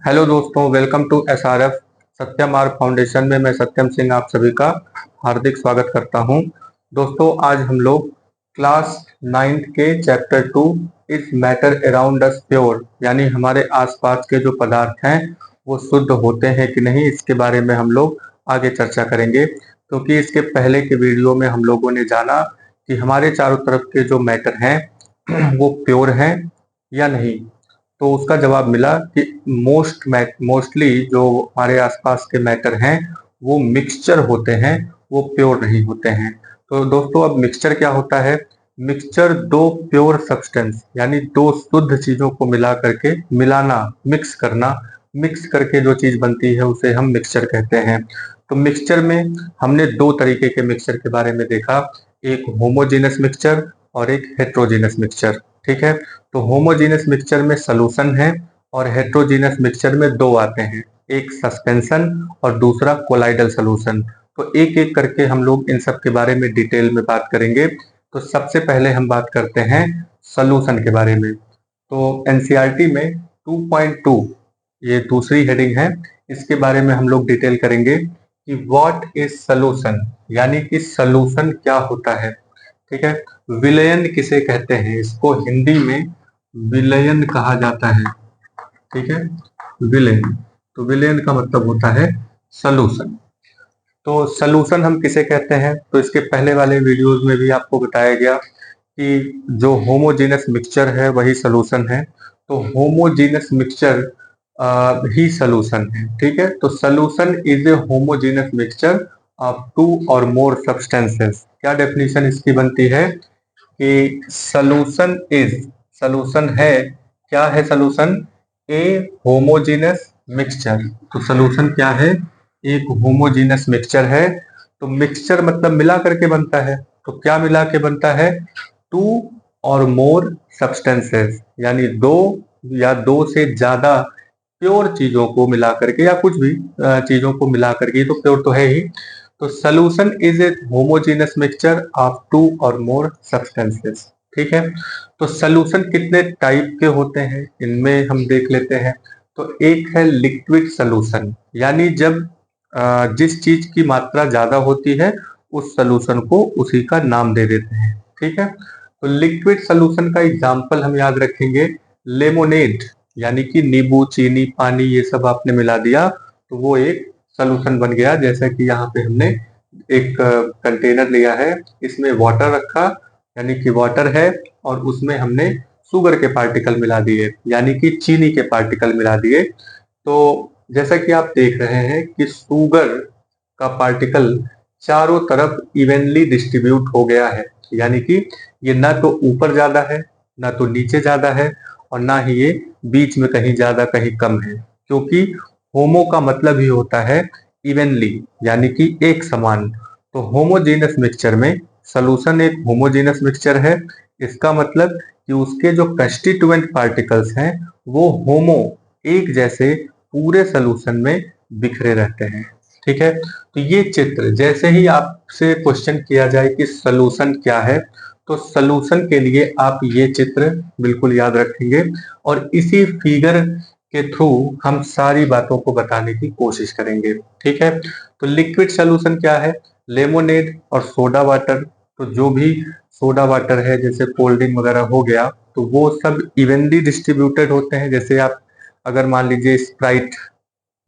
Hello दोस्तों, welcome to SRF Satyam R Foundation में मैं सत्यम सिंह आप सभी का हार्दिक स्वागत करता हूं। दोस्तों, आज हम लोग क्लास 9th के chapter 2 is matter around us pure यानी हमारे आसपास के जो पदार्थ हैं वो शुद्ध होते हैं कि नहीं, इसके बारे में हम लोग आगे चर्चा करेंगे। क्योंकि इसके पहले के वीडियो में हम लोगों ने जाना कि हमारे चारों तरफ के जो मैटर हैं वो प्योर हैं या नहीं। तो उसका जवाब मिला कि मोस्टली जो हमारे आसपास के मैटर हैं वो मिक्सचर होते हैं, वो प्योर नहीं होते हैं। तो दोस्तों, अब मिक्सचर क्या होता है? मिक्सचर दो प्योर सब्सटेंस यानी दो शुद्ध चीजों को मिला करके मिलाना, मिक्स करके जो चीज बनती है उसे हम मिक्सचर कहते हैं। तो मिक्सचर में हमने दो तरीके के मिक्सचर के बारे में देखा, एक होमोजेनस मिक्सचर और एक हेट्रोजेनस मिक्सचर। ठीक है, तो होमोजेनस मिक्सचर में सॉल्यूशन है और हेट्रोजेनस मिक्सचर में दो आते हैं, एक सस्पेंशन और दूसरा कोलाइडल सॉल्यूशन। तो एक एक करके हम लोग इन सब के बारे में डिटेल में बात करेंगे। तो सबसे पहले हम बात करते हैं सॉल्यूशन के बारे में। तो एनसीईआरटी में 2.2 ये दूसरी हेडिंग है, इसके बारे में हम लोग डिटेल करेंगे कि व्हाट इज सॉल्यूशन यानी कि सॉल्यूशन क्या होता है। ठीक है, विलयन किसे कहते हैं? इसको हिंदी में विलयन कहा जाता है। ठीक है, विलयन, तो विलयन का मतलब होता है सॉल्यूशन। तो सॉल्यूशन हम किसे कहते हैं? तो इसके पहले वाले वीडियोस में भी आपको बताया गया कि जो होमोजेनस मिक्सचर है वही सॉल्यूशन है। तो होमोजेनस मिक्सचर ही सॉल्यूशन है। ठीक है, तो solution is a homogeneous mixture of two or more substances. क्या डेफिनेशन इसकी बनती है कि सॉल्यूशन है, क्या है सॉल्यूशन? ए होमोजेनस मिक्सचर। तो सॉल्यूशन क्या है? एक होमोजेनस मिक्सचर है। तो मिक्सचर मतलब मिला करके बनता है। तो क्या मिला के बनता है? टू और मोर सब्सटेंसेस यानी दो या दो से ज्यादा प्योर चीजों को मिला करके या कुछ भी चीजों को मिला करके, तो प्योर तो है ही। तो solution is a homogeneous mixture of two or more substances. ठीक है, तो सॉल्यूशन कितने टाइप के होते हैं इनमें हम देख लेते हैं। तो एक है लिक्विड सॉल्यूशन, यानी जब जिस चीज की मात्रा ज्यादा होती है उस सॉल्यूशन को उसी का नाम दे देते हैं। ठीक है, तो लिक्विड सॉल्यूशन का एग्जांपल हम याद रखेंगे, लेमोनेड यानी कि नींबू, चीनी, पानी ये सब आपने मिला दिया तो वो एक सॉल्यूशन बन गया। जैसा कि यहाँ पे हमने एक कंटेनर लिया है, इसमें वाटर रखा यानी कि वाटर है, और उसमें हमने शुगर के पार्टिकल मिला दिए यानी कि चीनी के पार्टिकल मिला दिए। तो जैसा कि आप देख रहे हैं कि शुगर का पार्टिकल चारों तरफ इवनली डिस्ट्रीब्यूट हो गया है, यानी कि ये ना तो ऊपर ज्यादा है, ना तो नीचे ज्यादा है, और ना ही ये बीच में कहीं ज्यादा कहीं कम है। क्योंकि होमो का मतलब ही होता है इवनली यानी कि एक समान। तो होमोजेनस मिक्सचर में सॉल्यूशन एक होमोजेनस मिक्सचर है। इसका मतलब कि उसके जो कंस्टिट्यूएंट पार्टिकल्स हैं वो होमो, एक जैसे पूरे सॉल्यूशन में बिखरे रहते हैं। ठीक है, तो ये चित्र, जैसे ही आपसे क्वेश्चन किया जाए कि सॉल्यूशन क्या है, तो सॉल्यूशन के लिए आप ये चित्र बिल्कुल याद रखेंगे और इसी फिगर के थ्रू हम सारी बातों को बताने की कोशिश करेंगे। ठीक है, तो लिक्विड सॉल्यूशन क्या है? लेमोनेड और सोडा वाटर। तो जो भी सोडा वाटर है, जैसे कोल्ड ड्रिंक वगैरह हो गया, तो वो सब इवनली डिस्ट्रीब्यूटेड होते हैं। जैसे आप अगर मान लीजिए स्प्राइट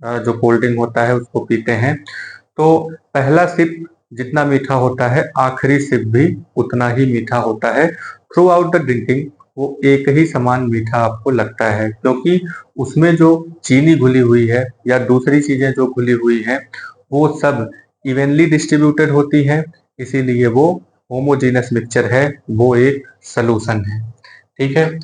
जो कोल्ड ड्रिंक होता है उसको पीते हैं, तो पहला सिप जितना मीठा होता है आखिरी सिप भी उतना ही मीठा होता है। थ्रू आउट द ड्रिंकिंग वो एक ही समान मीठा आपको लगता है, क्योंकि उसमें जो चीनी घुली हुई है या दूसरी चीजें जो घुली हुई हैं वो सब इवनली डिस्ट्रीब्यूटेड होती हैं, इसीलिए वो होमोजेनस मिक्सचर है, वो एक सॉल्यूशन है। ठीक है,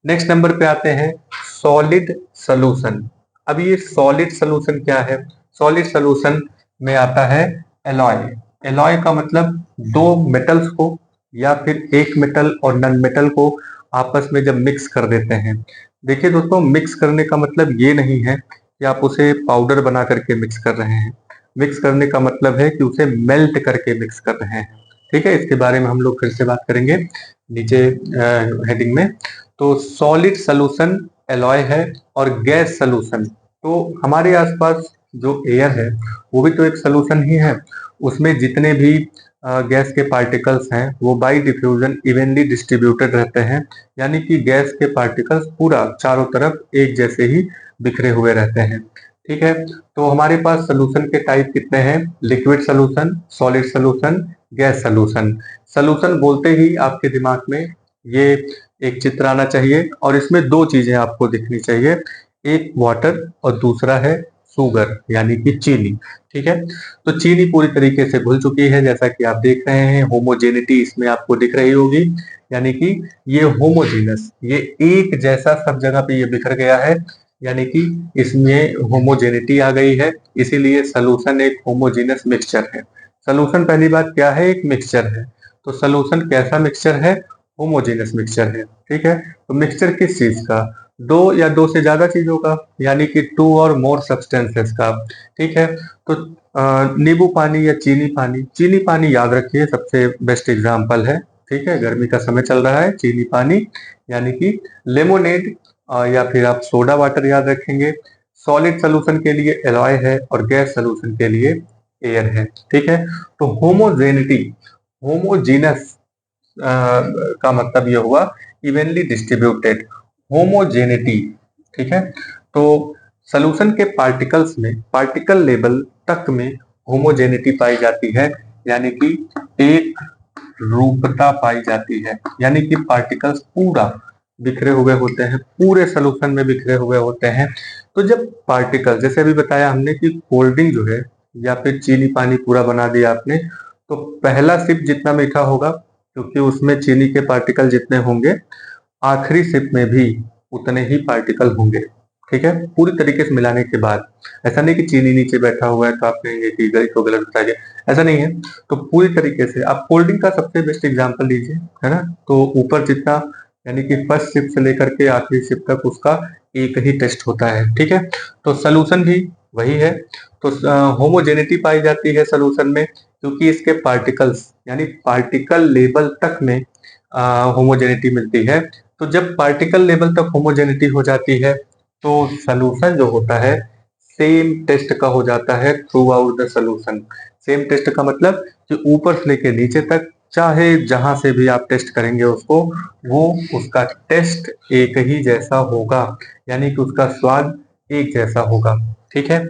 नेक्स्ट नंबर पे आते हैं सॉलिड सॉल्यूशन। अब ये सॉलिड सॉल्यूशन क्या है? सॉलिड सॉल्यूशन में आता है एलॉय। एलॉय का मतलब दो मेटल्स को या फिर एक मेटल और नन मेटल को आपस में जब मिक्स कर देते हैं। देखिए दोस्तों, मिक्स करने का मतलब ये नहीं है कि आप उसे पाउडर बना करके मिक्स कर रहे हैं। मिक्स करने का मतलब है कि उसे मेल्ट करके मिक्स कर रहे हैं। ठीक है, इसके बारे में हम लोग फिर से बात करेंगे नीचे हेडिंग में। तो सॉलिड सॉल्यूशन एलॉय है और गैस सॉल्यूशन, तो हमारे आसपास जो एयर है वो भी तो एक सोल्यूशन ही है। उसमें जितने भी गैस के पार्टिकल्स हैं वो बाई डिफ्यूजन इवनली डिस्ट्रीब्यूटेड रहते हैं, यानी कि गैस के पार्टिकल्स पूरा चारों तरफ एक जैसे ही बिखरे हुए रहते हैं। ठीक है, तो हमारे पास सोल्यूशन के टाइप कितने हैं? Liquid solution, solid solution, gas solution. Solution बोलते ही आपके दिमाग में ये एक चित्र आना चाहिए और इसमें दो चीजें आपको दिखनी चाहिए, एक वाटर और दूसरा है शुगर यानी कि चीनी। ठीक है, तो चीनी पूरी तरीके से घुल चुकी है, जैसा कि आप देख रहे हैं होमोजेनिटी इसमें आपको दिख रही होगी, यानी कि ये होमोजीनस, ये एक जैसा सब जगह पे ये बिखर गया है, यानी कि इसमें होमोजेनिटी आ गई है, इसीलिए सॉल्यूशन एक होमोजीनस मिक्सचर है। सॉल्यूशन पहली बात क्या है? एक मिक्सचर है। तो सॉल्यूशन कैसा मिक्सचर है? होमोजेनस मिक्सचर है। ठीक है, तो मिक्सचर किस चीज का? दो या दो से ज्यादा चीजों का, यानी कि टू और मोर सब्सटेंसेस का। ठीक है, तो नींबू पानी या चीनी पानी, चीनी पानी याद रखिए सबसे बेस्ट एग्जाम्पल है। ठीक है, गर्मी का समय चल रहा है, चीनी पानी यानी कि लेमोनेड, या फिर आप सोडा वाटर याद रखेंगे। सॉलिड सोल्यूशन के लिए एलॉय है और गैस सोल्यूशन के लिए एयर है। ठीक है, तो होमोजेनिटी, होमोजीनस का मतलब यह हुआ इवनली डिस्ट्रीब्यूटेड, होमोजेनिटी। ठीक है, तो सॉल्यूशन के पार्टिकल्स में पार्टिकल लेवल तक में होमोजेनिटी पाई जाती है, यानी कि एक रूपता पाई जाती है, यानी कि पार्टिकल्स पूरा बिखरे हुए होते हैं, पूरे सॉल्यूशन में बिखरे हुए होते हैं। तो जब पार्टिकल, जैसे अभी बताया हमने कि कोल्ड ड्रिंक जो है या फिर चीनी पानी पूरा बना दिया आपने, तो पहला सिप जितना मीठा होगा क्योंकि उसमें चीनी के पार्टिकल जितने होंगे, आखिरी सिप में भी उतने ही पार्टिकल होंगे। ठीक है, पूरी तरीके से मिलाने के बाद। ऐसा नहीं कि चीनी नीचे बैठा हुआ है तो आप कहेंगे कि गलत को गलत बताइए, ऐसा नहीं है। तो पूरी तरीके से आप कोल्ड ड्रिंक का सबसे बेस्ट एग्जांपल लीजिए, है ना, तो ऊपर जितना, यानी कि फर्स्ट सिप से लेकर के आखिरी सिप तक उसका एक ही टेस्ट होता है। ठीक है, तो सोल्यूशन भी वही है। तो होमोजेनिटी पाई जाती है सोल्यूशन में क्योंकि इसके पार्टिकल्स, यानी पार्टिकल लेवल तक में होमोजेनिटी मिलती है। तो जब पार्टिकल लेवल तक होमोजेनिटी हो जाती है तो सॉल्यूशन जो होता है सेम टेस्ट का हो जाता है throughout the solution. Same taste का मतलब कि ऊपर से लेके नीचे तक, चाहे जहां से भी आप टेस्ट करेंगे उसको, वो उसका टेस्ट एक ही जैसा होगा, यानी कि उसका स्वाद एक जैसा होगा। ठीक है,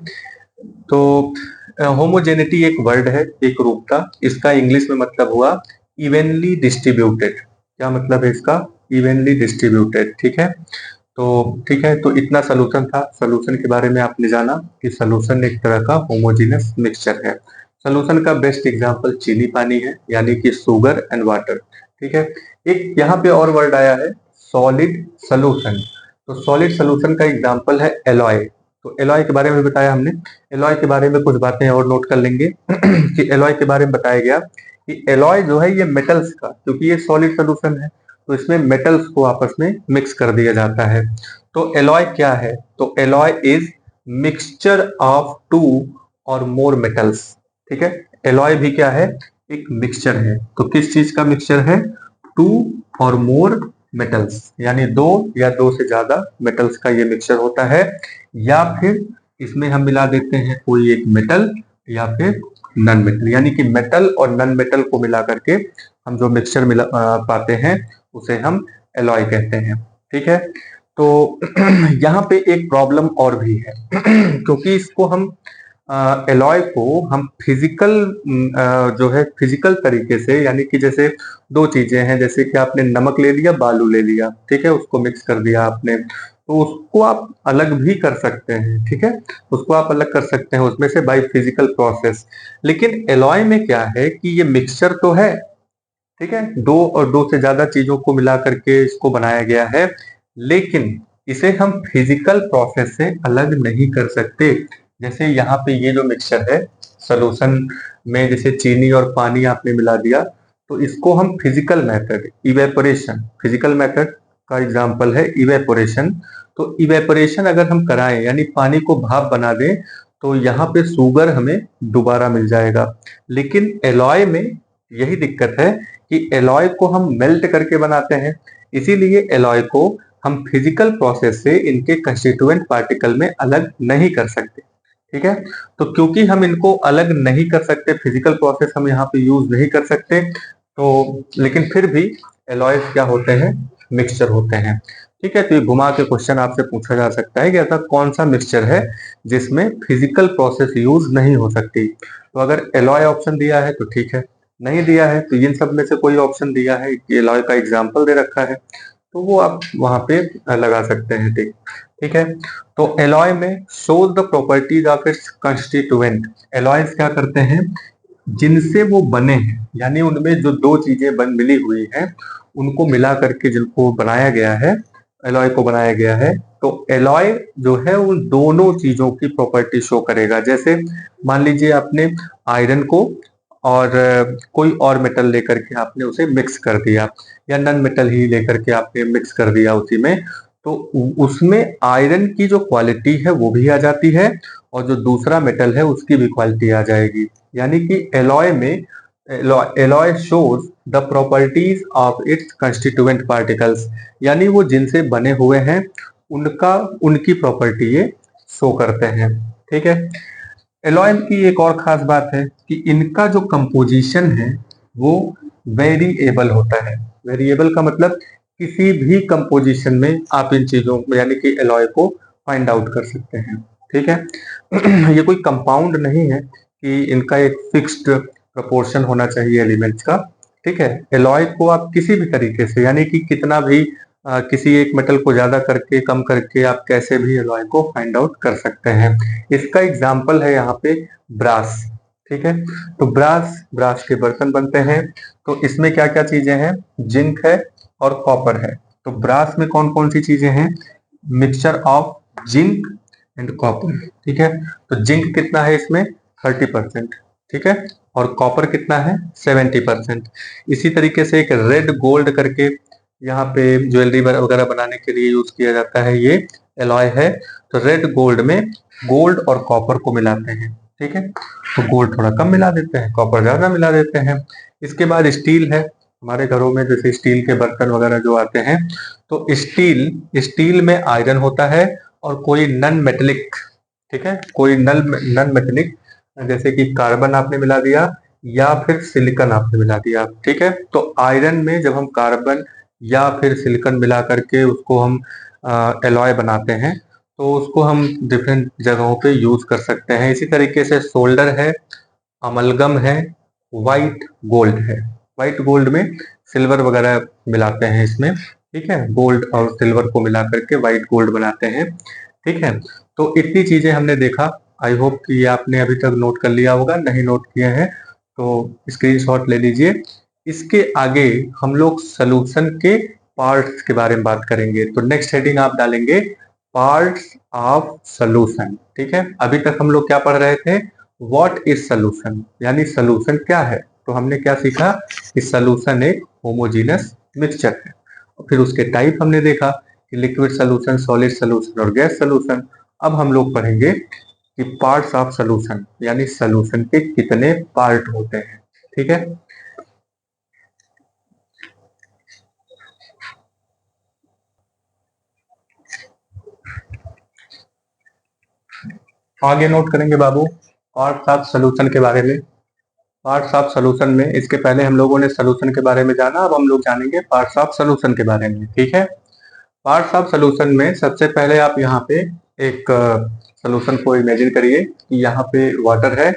तो होमोजेनिटी एक वर्ड है, एक रूपता, इसका इंग्लिश में मतलब हुआ इवनली डिस्ट्रीब्यूटेड। क्या मतलब है इसका? Evenly distributed. ठीक है, तो ठीक है, तो इतना सोल्यूशन था। सोल्यूशन के बारे में आपने जाना कि सोल्यूशन एक तरह का होमोजेनस मिक्सचर है। सोल्यूशन का बेस्ट एग्जांपल चीनी पानी है, यानी कि शुगर एंड वाटर। ठीक है, एक यहाँ पे और वर्ड आया है सॉलिड सोल्यूशन। तो सॉलिड सोल्यूशन का एग्जांपल है एलॉय। तो एलॉय के बारे में बताया हमने, एलॉय के बारे में कुछ बातें और नोट कर लेंगे कि एलॉय के बारे में बताया गया कि एलॉय जो है ये मेटल्स का, क्योंकि ये सॉलिड सोल्यूशन है तो इसमें मेटल्स को आपस में मिक्स कर दिया जाता है। तो एलॉय क्या है? तो alloy is mixture of two or more metals. ठीक है, एलॉय भी क्या है? एक मिक्सचर है। तो किस चीज का मिक्सचर है? टू और मोर मेटल्स, यानी दो या दो से ज्यादा मेटल्स का ये मिक्सचर होता है, या फिर इसमें हम मिला देते हैं कोई एक मेटल या फिर नन मेटल, यानी कि मेटल और नन मेटल को मिला करके हम जो मिक्सचर मिला पाते हैं उसे हम एलॉय कहते हैं। ठीक है, तो यहाँ पे एक प्रॉब्लम और भी है क्योंकि इसको हम एलॉय को हम फिजिकल, जो है फिजिकल तरीके से, यानी कि जैसे दो चीजें हैं, जैसे कि आपने नमक ले लिया, बालू ले लिया, ठीक है, उसको मिक्स कर दिया आपने, तो उसको आप अलग भी कर सकते हैं। ठीक है, उसको आप अलग कर सकते हैं उसमें से बाय फिजिकल प्रोसेस। लेकिन एलॉय में क्या है कि ये मिक्सचर तो है, ठीक है, दो और दो से ज्यादा चीजों को मिला करके इसको बनाया गया है, लेकिन इसे हम फिजिकल प्रोसेस से अलग नहीं कर सकते। जैसे यहाँ पे ये जो मिक्सचर है सोल्यूशन में, जैसे चीनी और पानी आपने मिला दिया, तो इसको हम physical method, evaporation, physical method का एग्जांपल है इवेपोरेशन। तो इवेपोरेशन अगर हम कराएं, यानी पानी को भाप बना दें, तो यहाँ पे शुगर हमें दोबारा मिल जाएगा। लेकिन एलॉय में यही दिक्कत है कि एलॉय को हम मेल्ट करके बनाते हैं, इसीलिए एलॉय को हम फिजिकल प्रोसेस से इनके कंस्टिट्यूएंट पार्टिकल में अलग नहीं कर सकते। ठीक है, तो क्योंकि हम इनको अलग नहीं कर सकते, फिजिकल प्रोसेस हम यहाँ पे यूज नहीं कर सकते, तो लेकिन फिर भी एलॉयज क्या होते हैं, मिक्सचर होते हैं। ठीक है, तो ये घुमा के क्वेश्चन आपसे पूछा जा सकता है कि ऐसा कौन सा मिक्सचर है जिसमें फिजिकल प्रोसेस यूज नहीं हो सकती। तो अगर एलॉय ऑप्शन दिया है तो ठीक है, नहीं दिया है तो इन सब में से कोई ऑप्शन दिया है, एलॉय का एग्जाम्पल दे रखा है तो वो आप वहां पे लगा सकते हैं टिक। ठीक है, तो एलॉय में shows the properties of its constituent. Alloys क्या करते हैं, जिनसे वो बने हैं, यानी उनमें जो दो चीजें बन मिली हुई हैं उनको मिला करके जिनको बनाया गया है, एलॉय को बनाया गया है, तो एलॉय जो है उन दोनों चीजों की प्रॉपर्टी शो करेगा। जैसे मान लीजिए आपने आयरन को और कोई और मेटल लेकर के आपने उसे मिक्स कर दिया, या नन मेटल ही लेकर के आपने मिक्स कर दिया उसी में, तो उसमें आयरन की जो क्वालिटी है वो भी आ जाती है और जो दूसरा मेटल है उसकी भी क्वालिटी आ जाएगी। यानी कि एलॉय में alloy shows the properties of its constituent particles, यानी वो जिनसे बने हुए हैं उनका उनकी प्रॉपर्टी ये शो करते हैं। ठीक है, एलॉय की एक और खास बात है कि इनका जो कंपोजिशन है वो वेरिएबल होता है। वेरिएबल का मतलब किसी भी कंपोजिशन में आप इन चीजों यानी कि एलॉय को फाइंड आउट कर सकते हैं। ठीक है, ये कोई कंपाउंड नहीं है कि इनका एक फिक्स्ड प्रोपोर्शन होना चाहिए एलिमेंट्स का। ठीक है, एलॉय को आप किसी भी तरीके से यानी कि कितना भी किसी एक मेटल को ज्यादा करके कम करके आप कैसे भी एलॉय को फाइंड आउट कर सकते हैं। इसका एग्जाम्पल है यहाँ पे ब्रास। ठीक है, तो ब्रास के बर्तन बनते हैं, तो इसमें क्या क्या चीजें हैं, जिंक है और कॉपर है। तो ब्रास में कौन कौन सी चीजें हैं, mixture of zinc and copper. ठीक है, तो जिंक कितना है इसमें 30%। ठीक है, और कॉपर कितना है 70%। इसी तरीके से एक रेड गोल्ड करके यहाँ पे ज्वेलरी वगैरह बनाने के लिए यूज किया जाता है, ये एलॉय है। तो रेड गोल्ड में गोल्ड और कॉपर को मिलाते हैं। ठीक है, तो गोल्ड थोड़ा कम मिला देते हैं, कॉपर ज्यादा मिला देते हैं। इसके बाद स्टील है, हमारे घरों में जैसे स्टील के बर्तन वगैरह जो आते हैं, तो स्टील में आयरन होता है और कोई नन मेटेलिक, ठीक है, कोई नन मेटेलिक जैसे कि कार्बन आपने मिला दिया या फिर सिलिकॉन आपने मिला दिया। ठीक है, तो आयरन में जब हम कार्बन या फिर सिलिकॉन मिला करके उसको हम एलॉय बनाते हैं तो उसको हम डिफरेंट जगहों पे यूज कर सकते हैं। इसी तरीके से सोल्डर है, अमलगम है, वाइट गोल्ड है। वाइट गोल्ड में सिल्वर वगैरह मिलाते हैं इसमें। ठीक है, गोल्ड और सिल्वर को मिला करके वाइट गोल्ड बनाते हैं। ठीक है, तो इतनी चीजें हमने देखा। आई होप कि आपने अभी तक नोट कर लिया होगा, नहीं नोट किए हैं तो स्क्रीनशॉट ले लीजिए। इसके आगे हम लोग सोल्यूशन के पार्ट्स के बारे में बात करेंगे, तो नेक्स्ट हेडिंग आप डालेंगे पार्ट्स ऑफ सोल्यूशन। ठीक है, अभी तक हम लोग क्या पढ़ रहे थे, व्हाट इज सोल्यूशन, यानी सोल्यूशन क्या है। तो हमने क्या सीखा कि सोल्यूशन एक होमोजीनस मिक्सचर है, और फिर उसके टाइप हमने देखा कि लिक्विड सोल्यूशन, सॉलिड सोल्यूशन और गैस सोल्यूशन। अब हम लोग पढ़ेंगे कि पार्ट्स ऑफ सोल्यूशन, यानी सोल्यूशन के कितने पार्ट होते हैं। ठीक है, आगे नोट करेंगे बाबू पार्ट्स ऑफ सोल्यूशन के बारे में। पार्ट्स ऑफ सोल्यूशन में इसके पहले हम लोगों ने सोल्यूशन के बारे में जाना, अब हम लोग जानेंगे पार्ट्स ऑफ सोल्यूशन के बारे में। ठीक है, पार्ट्स ऑफ सोल्यूशन में सबसे पहले आप यहाँ पे एक सोल्यूशन को इमेजिन करिए कि यहाँ पे वाटर है,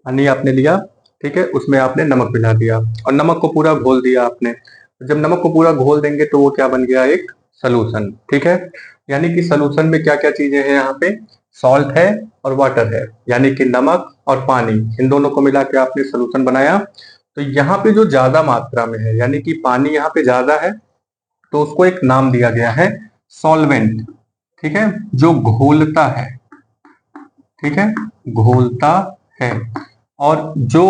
पानी आपने लिया, ठीक है, उसमें आपने नमक मिला दिया और नमक को पूरा घोल दिया आपने। जब नमक को पूरा घोल देंगे तो वो क्या बन गया, एक सोल्यूशन। ठीक है, यानी कि सोल्यूशन में क्या क्या चीजें हैं, यहाँ पे सॉल्ट है और वाटर है, यानी कि नमक और पानी, इन दोनों को मिला के आपने सोल्यूशन बनाया। तो यहाँ पे जो ज्यादा मात्रा में है, यानी कि पानी यहाँ पे ज्यादा है, तो उसको एक नाम दिया गया है सॉल्वेंट। ठीक है, जो घोलता है, ठीक है, घोलता है। और जो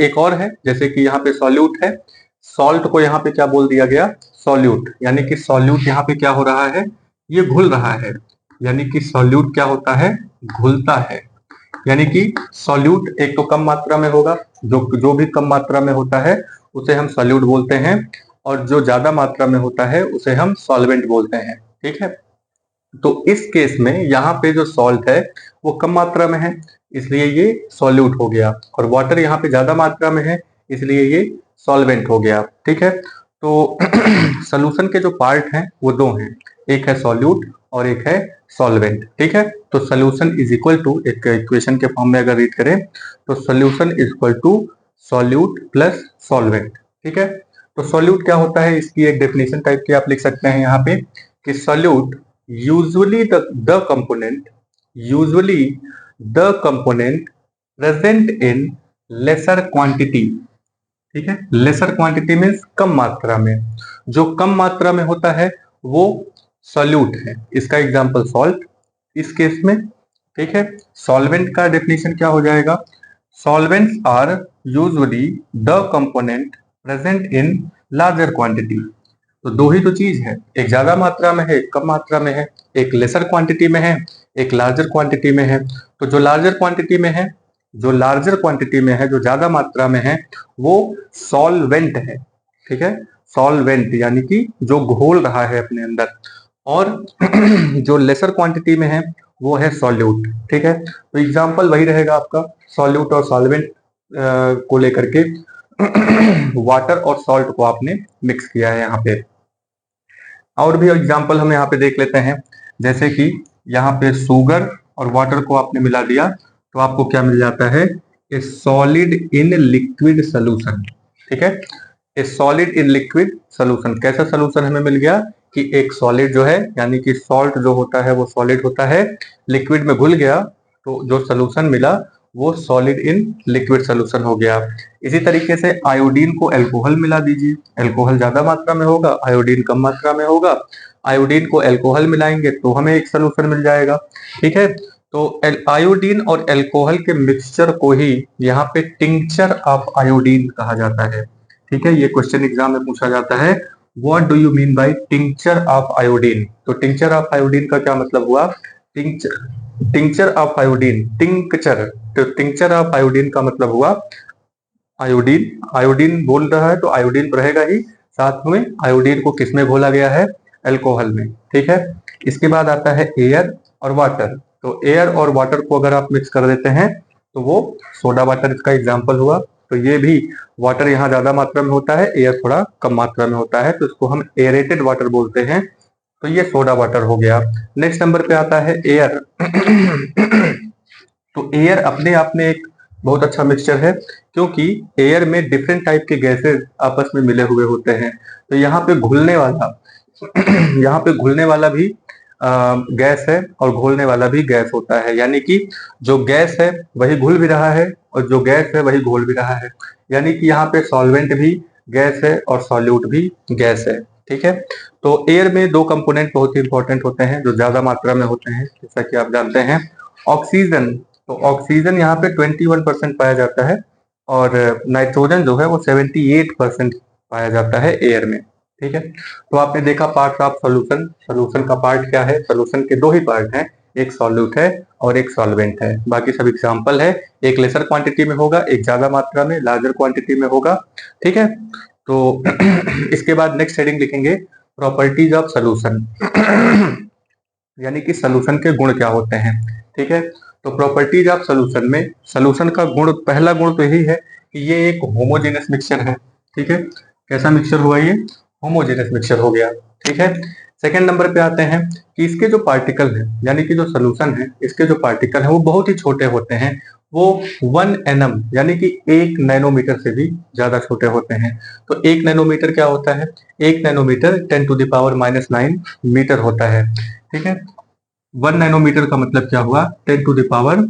एक और है, जैसे कि यहाँ पे सॉल्यूट है, सॉल्ट को यहाँ पे क्या बोल दिया गया, सॉल्यूट, यानी कि सॉल्यूट यहाँ पे क्या हो रहा है, ये घुल रहा है, यानी कि सॉल्यूट क्या होता है, घुलता है। यानी कि सॉल्यूट एक तो कम मात्रा में होगा, जो जो भी कम मात्रा में होता है उसे हम सॉल्यूट बोलते हैं, और जो ज्यादा मात्रा में होता है उसे हम सॉल्वेंट बोलते हैं। ठीक है, तो इस केस में यहाँ पे जो सॉल्ट है वो कम मात्रा में है, इसलिए ये सॉल्यूट हो गया, और वाटर यहाँ पे ज्यादा मात्रा में है, इसलिए ये सॉल्वेंट हो गया। ठीक है, तो सोल्यूशन के जो पार्ट हैं वो दो हैं, एक है सॉल्यूट और एक है सॉल्वेंट। ठीक है, तो सोल्यूशन इज इक्वल टू, एक इक्वेशन के फॉर्म में अगर रीड करें तो solution is equal to solute plus solvent. ठीक है, तो सॉल्यूट क्या होता है, इसकी एक डेफिनेशन टाइप की आप लिख सकते हैं यहाँ पे कि solute usually the component usually the component present in lesser quantity। ठीक है, लेसर क्वांटिटी मीन्स कम मात्रा में, जो कम मात्रा में होता है वो सॉल्यूट है, इसका एग्जांपल सॉल्ट इस केस में। ठीक है, सॉल्वेंट का डेफिनेशन क्या हो जाएगा, solvents are usually the component present in larger quantity. तो दो ही तो चीज है, एक ज्यादा मात्रा में है, एक कम मात्रा में है, एक लेसर क्वांटिटी में है, एक लार्जर क्वांटिटी में है। तो जो लार्जर क्वांटिटी में है, जो लार्जर क्वांटिटी में है, जो ज्यादा मात्रा में है, वो सॉल्वेंट है। ठीक है, सॉल्वेंट यानी कि जो घोल रहा है अपने अंदर, और जो लेसर क्वांटिटी में है वो है सॉल्यूट। ठीक है, तो एग्जाम्पल वही रहेगा आपका, सॉल्यूट और सॉल्वेंट को लेकर के वाटर और सॉल्ट को आपने मिक्स किया है यहाँ पे। और भी एग्जाम्पल हम यहाँ पे देख लेते हैं, जैसे कि यहाँ पे शुगर और वाटर को आपने मिला दिया तो आपको क्या मिल जाता है, ए सॉलिड इन लिक्विड सोल्यूशन। ठीक है, ए सॉलिड इन लिक्विड सोल्यूशन, कैसा सोल्यूशन हमें मिल गया कि एक सॉलिड जो है, यानी कि सॉल्ट जो होता है वो सॉलिड होता है, लिक्विड में घुल गया, तो जो सोल्यूशन मिला वो सॉलिड इन लिक्विड सोल्यूशन हो गया। इसी तरीके से आयोडीन को अल्कोहल मिला दीजिए, अल्कोहल ज्यादा मात्रा में होगा, आयोडीन कम मात्रा में होगा, आयोडीन को अल्कोहल मिलाएंगे तो हमें एक सोल्यूशन मिल जाएगा। ठीक है, तो आयोडीन और अल्कोहल के मिक्सचर को ही यहाँ पे टिंक्चर ऑफ आयोडीन कहा जाता है। ठीक है, ये क्वेश्चन एग्जाम में पूछा जाता है, what do you mean by tincture of iodine. तो टिंक्चर ऑफ आयोडीन का क्या मतलब हुआ, tincture, tincture of iodine, tincture, तो टिंक्चर ऑफ आयोडीन का मतलब हुआ आयोडीन, आयोडीन बोल रहा है तो आयोडीन तो रहेगा ही, साथ में आयोडीन को किसमें घोला गया है, अल्कोहल में। ठीक है, इसके बाद आता है एयर और वाटर, तो एयर और वाटर को अगर आप मिक्स कर देते हैं तो वो सोडा वाटर इसका एग्जाम्पल हुआ। तो ये भी वाटर यहाँ ज्यादा मात्रा में होता है, एयर थोड़ा कम मात्रा में होता है, तो इसको हम एरेटेड वाटर बोलते हैं, तो ये सोडा वाटर हो गया। नेक्स्ट नंबर पे आता है एयर। तो एयर अपने आप में एक बहुत अच्छा मिक्सचर है, क्योंकि एयर में डिफरेंट टाइप के गैसेस आपस में मिले हुए होते हैं, तो यहाँ पे घुलने वाला यहाँ पे घुलने वाला भी गैस है और घोलने वाला भी गैस होता है, यानी कि जो गैस है वही घुल भी रहा है और जो गैस है वही घोल भी रहा है, यानी कि यहाँ पे सॉल्वेंट भी गैस है और सॉल्यूट भी गैस है। ठीक है, तो एयर में दो कंपोनेंट बहुत ही इंपॉर्टेंट होते हैं जो ज्यादा मात्रा में होते हैं, जैसा कि आप जानते हैं, ऑक्सीजन। तो ऑक्सीजन यहाँ पे 21% पाया जाता है, और नाइट्रोजन जो है वो 78% पाया जाता है एयर में। ठीक है, तो आपने देखा पार्ट ऑफ सॉल्यूशन, सॉल्यूशन का पार्ट क्या है, सॉल्यूशन के दो ही पार्ट हैं, एक सॉल्यूट है और एक सॉल्वेंट है, बाकी सब एग्जाम्पल है, एक लेसर क्वांटिटी में होगा, एक ज्यादा मात्रा में लार्जर क्वांटिटी में होगा। ठीक है, तो इसके बाद नेक्स्ट हेडिंग लिखेंगे प्रॉपर्टीज ऑफ सॉल्यूशन, यानी कि सॉल्यूशन के गुण क्या होते हैं। ठीक है, तो प्रॉपर्टीज ऑफ सॉल्यूशन में सॉल्यूशन का गुण, पहला गुण तो यही है कि ये एक होमोजेनस मिक्सचर है। ठीक है, कैसा मिक्सचर हुआ ये, होमोजेनस मिक्सचर हो गया। ठीक है, सेकंड नंबर पे आते हैं कि इसके जो पार्टिकल हैं, यानी कि जो सॉल्यूशन है इसके जो पार्टिकल हैं वो बहुत ही छोटे होते हैं, वो 1 nm यानी कि 1 नैनोमीटर से भी ज्यादा छोटे होते हैं। तो 1 नैनोमीटर क्या होता है, 1 नैनोमीटर 10⁻⁹ मीटर होता है। ठीक है, 1 नैनोमीटर का मतलब क्या हुआ, 10⁻⁹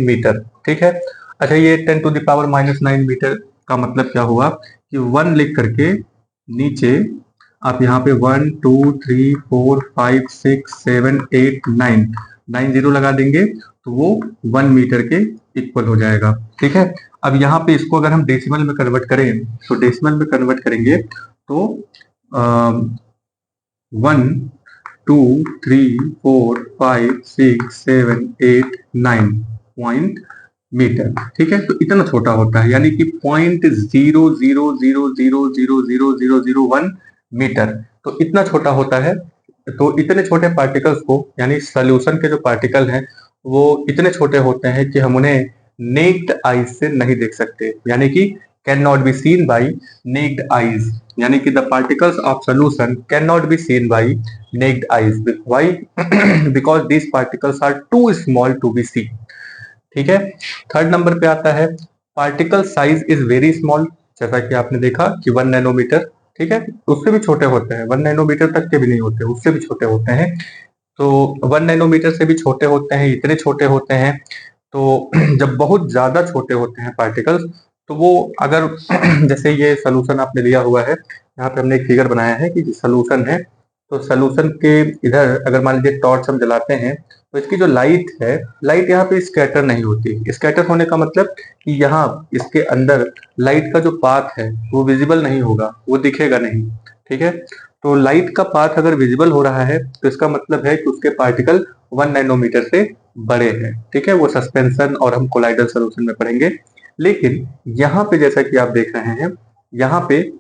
मीटर। ठीक है, अच्छा ये 10⁻⁹ मीटर का मतलब क्या हुआ कि 1 लिख करके नीचे आप यहाँ पे 1 2 3 4 5 6 7 8 9 9 जीरो लगा देंगे तो वो 1 मीटर के इक्वल हो जाएगा। ठीक है, अब यहाँ पे इसको अगर हम डेसिमल में कन्वर्ट करें, तो डेसिमल में कन्वर्ट करेंगे तो 1 2 3 4 5 6 7 8 9.9 मीटर। ठीक है, तो इतना छोटा होता है, यानी कि 0.000000001 मीटर, तो इतना छोटा होता है। तो इतने छोटे पार्टिकल्स को, यानी सॉल्यूशन के जो पार्टिकल हैं वो इतने छोटे होते हैं कि हम उन्हें नेक्ड आईज से नहीं देख सकते, यानी कि can not be seen by naked eyes, यानी कि the particles of solution can not be seen by naked eyes. Why? Because these particles are too small to be seen. ठीक है, थर्ड नंबर पे आता है particle size is very small, जैसा कि आपने देखा कि 1 नैनोमीटर। ठीक है, उससे भी छोटे होते हैं, 1 नैनोमीटर तक के भी नहीं होते, उससे भी छोटे होते हैं। तो 1 नैनोमीटर से भी छोटे होते हैं, इतने छोटे होते हैं। तो जब बहुत ज्यादा छोटे होते हैं पार्टिकल्स, तो वो अगर जैसे ये सोल्यूशन आपने लिया हुआ है, यहाँ पे हमने एक फिगर बनाया है कि सोल्यूशन है, तो सोल्यूशन के इधर अगर मान लीजिए टॉर्च हम जलाते हैं, तो इसकी जो लाइट है, लाइट यहाँ पे स्कैटर नहीं होती। स्कैटर होने का मतलब कि यहाँ इसके अंदर लाइट का जो पाथ है वो विजिबल नहीं होगा, वो दिखेगा नहीं। ठीक है, तो लाइट का पाथ अगर विजिबल हो रहा है तो इसका मतलब है कि उसके पार्टिकल 1 नैनोमीटर से बड़े हैं। ठीक है, वो सस्पेंशन और हम कोलाइडल सोल्यूशन में पढ़ेंगे। लेकिन यहाँ पे जैसा कि आप देख रहे हैं, यहाँ पे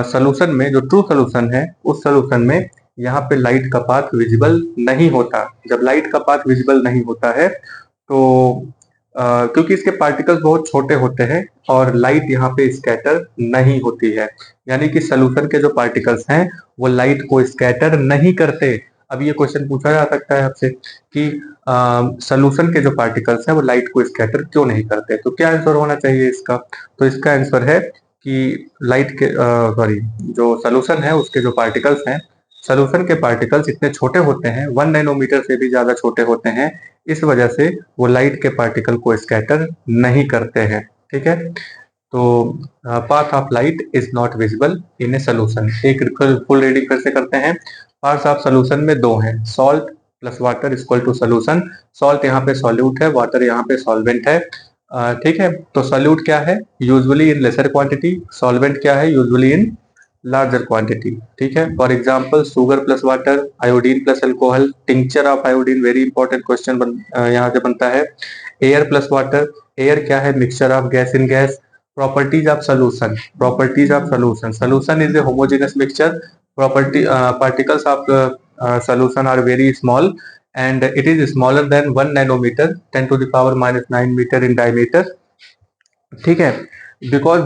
सोल्यूशन में जो ट्रू सोल्यूशन है, उस सोल्यूशन में यहाँ पे लाइट का पाथ विजिबल नहीं होता। जब लाइट का पाथ विजिबल नहीं होता है तो क्योंकि इसके पार्टिकल्स बहुत छोटे होते हैं और लाइट यहाँ पे स्कैटर नहीं होती है, यानी कि सोल्यूशन के जो पार्टिकल्स हैं वो लाइट को स्कैटर नहीं करते। अब ये क्वेश्चन पूछा जा सकता है आपसे कि सोल्यूशन के जो पार्टिकल्स हैं वो लाइट को स्कैटर क्यों नहीं करते, तो क्या आंसर होना चाहिए इसका? तो इसका आंसर है कि लाइट के जो सोल्यूशन है उसके जो पार्टिकल्स हैं, सोल्यूशन के पार्टिकल्स इतने छोटे होते हैं, 1 नैनोमीटर से भी ज्यादा छोटे होते हैं, इस वजह से वो लाइट के पार्टिकल को स्कैटर नहीं करते हैं। ठीक है, तो path of light is not visible in a solution. एक फुल रीडिंग फिर से करते हैं। पार्ट्स ऑफ सोल्यूशन में दो हैं, salt plus water equal to solution. Salt यहाँ पे सॉल्यूट है, वाटर यहाँ पे सॉल्वेंट है। ठीक है, तो सॉल्यूट क्या है? Usually in laser quantity. Solvent क्या है? Usually in larger quantity. ठीक है, for example sugar plus water, iodine plus alcohol, tincture of iodine, very important question यहाँ से बनता है। एयर प्लस वाटर, एयर क्या है? Mixture of gas in gas. Properties of solution, properties of solution, solution is a homogeneous mixture. Property particles of solution are very small and it is smaller than 1 nanometer, 10 to the power minus 9 meter in diameter. ठीक है, because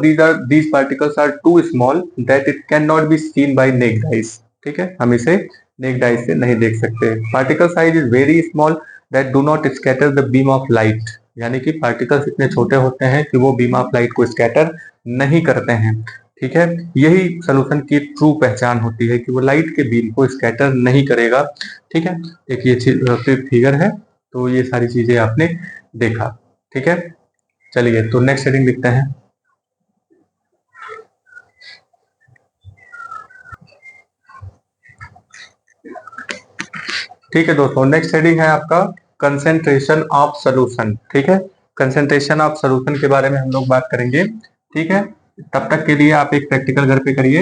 these particles are too small that it cannot be seen by naked eyes। ठीक है, हम इसे naked eyes से नहीं देख सकते। Particle size is very small that do not scatter the beam of light, यानी कि पार्टिकल्स इतने छोटे होते हैं कि वो बीम ऑफ लाइट को स्कैटर नहीं करते हैं। ठीक है, यही सोल्यूशन की ट्रू पहचान होती है कि वो लाइट के बीम को स्कैटर नहीं करेगा। ठीक है, एक ये फिगर है, तो ये सारी चीजें आपने देखा। ठीक है, चलिए तो नेक्स्ट हेडिंग लिखते हैं। ठीक है दोस्तों, नेक्स्ट हेडिंग है आपका कंसेंट्रेशन ऑफ सोल्यूशन। ठीक है, कंसेंट्रेशन ऑफ सोल्यूशन के बारे में हम लोग बात करेंगे। ठीक है, तब तक के लिए आप एक प्रैक्टिकल घर पे करिए।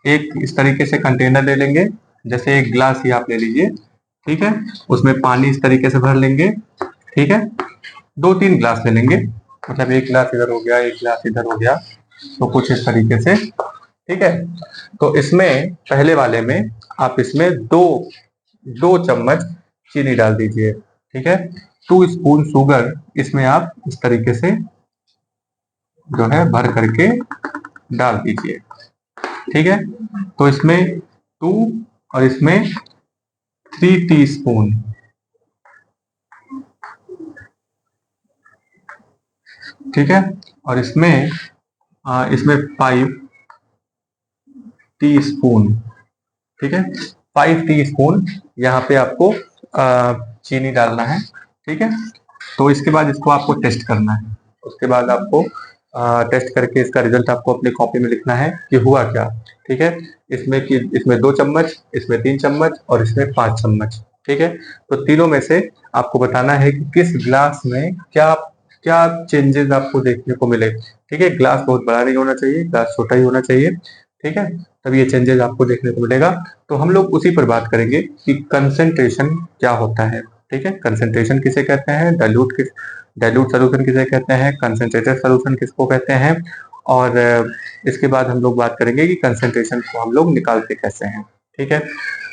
एक इस तरीके से कंटेनर ले लेंगे, जैसे एक ग्लास ही आप ले लीजिए। ठीक है, उसमें पानी इस तरीके से भर लेंगे। ठीक है, 2-3 ग्लास ले लेंगे, मतलब एक ग्लास इधर हो गया, एक ग्लास इधर हो गया, तो कुछ इस तरीके से। ठीक है, तो इसमें पहले वाले में आप इसमें दो चम्मच चीनी डाल दीजिए। ठीक है, 2 स्पून शुगर इसमें आप इस तरीके से जो है भर करके डाल दीजिए। ठीक है, तो इसमें 2 और इसमें 3 टीस्पून। ठीक है, और इसमें 5 टीस्पून। ठीक है, 5 टीस्पून यहाँ पे आपको चीनी डालना है। ठीक है, तो इसके बाद इसको आपको टेस्ट करना है। उसके बाद आपको टेस्ट करके इसका रिजल्ट आपको अपने कॉपी में लिखना है कि हुआ क्या। ठीक है, इसमें 2 चम्मच, इसमें 3 चम्मच और इसमें 5 चम्मच। ठीक है, तो तीनों में से आपको बताना है कि किस ग्लास में क्या क्या चेंजेस आपको देखने को मिले। ठीक है, ग्लास बहुत बड़ा नहीं होना चाहिए, ग्लास छोटा ही होना चाहिए। ठीक है, तब ये चेंजेस आपको देखने को मिलेगा। तो हम लोग उसी पर बात करेंगे कि कंसेंट्रेशन क्या होता है। ठीक ठीक है। कंसंट्रेशन किसे कहते हैं, डाइल्यूट सोल्यूशन किसे कहते हैं, कंसंट्रेटेड सोल्यूशन किसको कहते हैं, और इसके बाद हम लोग बात करेंगे कि कंसंट्रेशन को हम लोग निकालते कैसे हैं। ठीक है,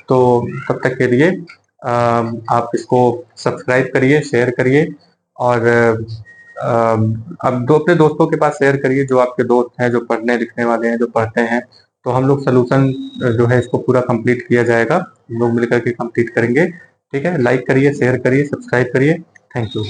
तो तब तक के लिए आप इसको सब्सक्राइब करिए, शेयर करिए, और अब अपने दोस्तों के पास शेयर करिए, जो आपके दोस्त हैं, जो पढ़ने लिखने वाले हैं, जो पढ़ते हैं। तो हम लोग सोल्यूशन जो है इसको पूरा कंप्लीट किया जाएगा, हम लोग मिलकर के कंप्लीट करेंगे। ठीक है, लाइक करिए, शेयर करिए, सब्सक्राइब करिए। Thank you.